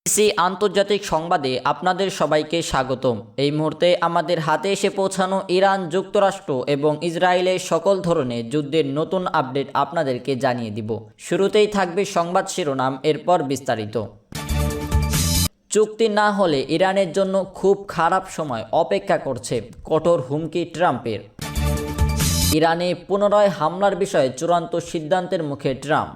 BBC আন্তর্জাতিক সংবাদে আপনাদের সবাইকে স্বাগতম। এই মুহূর্তে আমাদের হাতে এসে পৌঁছানো ইরান, যুক্তরাষ্ট্র এবং ইসরায়েলের সকল ধরনের যুদ্ধের নতুন আপডেট আপনাদেরকে জানিয়ে দিব। শুরুতেই থাকবে সংবাদ শিরোনাম, এরপর বিস্তারিত। চুক্তি না হলে ইরানের জন্য খুব খারাপ সময় অপেক্ষা করছে, কঠোর হুমকি ট্রাম্পের। ইরানে পুনরায় হামলার বিষয়ে চূড়ান্ত সিদ্ধান্তের মুখে ট্রাম্প।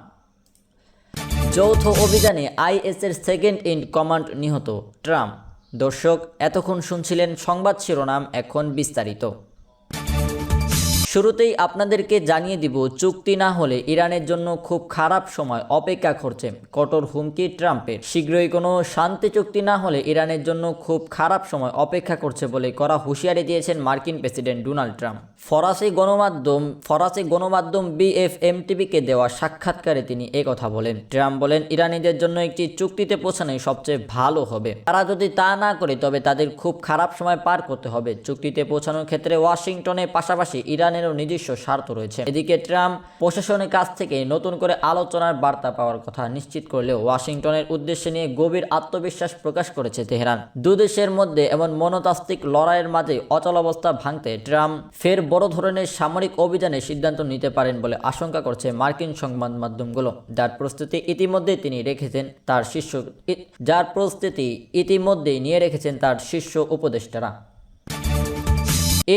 যৌথ অভিযানে আইএসের সেকেন্ড ইন কমান্ড নিহত, ট্রাম্প। দর্শক, এতক্ষণ শুনছিলেন সংবাদ শিরোনাম, এখন বিস্তারিত। শুরুতেই আপনাদেরকে জানিয়ে দিব, চুক্তি না হলে ইরানের জন্য খুব খারাপ সময় অপেক্ষা করছে, কঠোর হুমকি ট্রাম্পের। শীঘ্রই কোনো শান্তি চুক্তি না হলে ইরানের জন্য খুব খারাপ সময় অপেক্ষা করছে বলে কড়া হুঁশিয়ারি দিয়েছেন মার্কিন প্রেসিডেন্ট ডোনাল্ড ট্রাম্প। ফরাসি গণমাধ্যম বিএফএমটিভিকে দেওয়া সাক্ষাৎকারে তিনি একথা বলেন। ট্রাম্প বলেন, ইরানিদের জন্য একটি চুক্তিতে পৌঁছানোই সবচেয়ে ভালো হবে। তারা যদি তা না করে তবে তাদের খুব খারাপ সময় পার করতে হবে। চুক্তিতে পৌঁছানোর ক্ষেত্রে ওয়াশিংটনের পাশাপাশি ইরানের নিজস্ব স্বার্থ রয়েছে। এদিকে ট্রাম্প প্রশাসনের কাছ থেকে নতুন করে আলোচনার বার্তা পাওয়ার কথা নিশ্চিত করলেও ওয়াশিংটনের উদ্দেশ্যে নিয়ে গভীর আত্মবিশ্বাস প্রকাশ করেছে তেহরান। দুদেশের মধ্যে এমন মনস্তাত্ত্বিক লড়াইয়ের মাঝে অচলাবস্থা ভাঙতে ট্রাম্প ফের বড় ধরনের সামরিক অভিযানের সিদ্ধান্ত নিতে পারেন বলে আশঙ্কা করছে মার্কিন সংবাদ মাধ্যমগুলো, যার প্রস্তুতি ইতিমধ্যেই নিয়ে রেখেছেন তার শীর্ষ উপদেষ্টারা।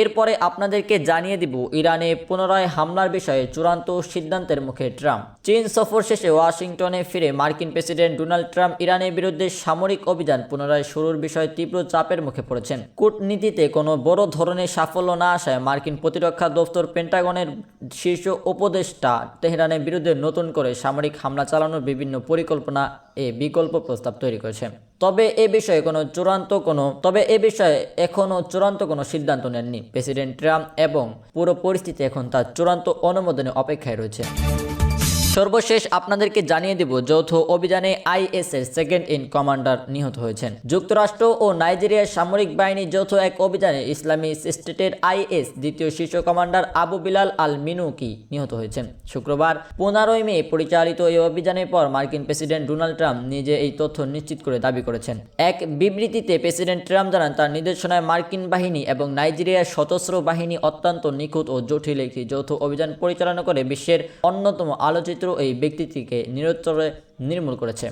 এরপরে আপনাদেরকে জানিয়ে দিব, ইরানে পুনরায় হামলার বিষয়ে চূড়ান্ত সিদ্ধান্তের মুখে ট্রাম্প। চীন সফর শেষে ওয়াশিংটনে ফিরে মার্কিন প্রেসিডেন্ট ডোনাল্ড ট্রাম্প ইরানের বিরুদ্ধে সামরিক অভিযান পুনরায় শুরুর বিষয়ে তীব্র চাপের মুখে পড়েছেন। কূটনীতিতে কোনো বড় ধরনের সাফল্য না আসায় মার্কিন প্রতিরক্ষা দপ্তর পেন্টাগনের শীর্ষ উপদেষ্টা তেহরানের বিরুদ্ধে নতুন করে সামরিক হামলা চালানোর বিভিন্ন পরিকল্পনা বিকল্প প্রস্তাব তৈরি করেছে। তবে এ বিষয়ে এখনো চূড়ান্ত কোনো সিদ্ধান্ত নেননি প্রেসিডেন্ট ট্রাম্প এবং পুরো পরিস্থিতি এখন তার চূড়ান্ত অনুমোদনের অপেক্ষায় রয়েছে। সর্বশেষ আপনাদেরকে জানিয়ে দেব, যৌথ অভিযানে আইএসের সেকেন্ড ইন কমান্ডার নিহত হয়েছেন। যুক্তরাষ্ট্র ও নাইজেরিয়ার সামরিক বাহিনীর যৌথ এক অভিযানে ইসলামিক স্টেটের আইএস দ্বিতীয় শীর্ষ কমান্ডার আবু বিলাল আল মিনুকি নিহত হয়েছেন। শুক্রবার 15 মে পরিচালিত এই অভিযানের পর মার্কিন প্রেসিডেন্ট ডোনাল্ড ট্রাম্প নিজে এই তথ্য নিশ্চিত করে দাবি করেছেন। এক বিবৃতিতে প্রেসিডেন্ট ট্রাম্প জানান, তার নির্দেশনায় মার্কিন বাহিনী এবং নাইজেরিয়ার সশস্ত্র বাহিনী অত্যন্ত নিখুঁত ও জটিল একটি যৌথ অভিযান পরিচালনা করে বিশ্বের অন্যতম আলোচিত এই ব্যক্তিটিকে নিরন্তরে নির্মূল করেছে।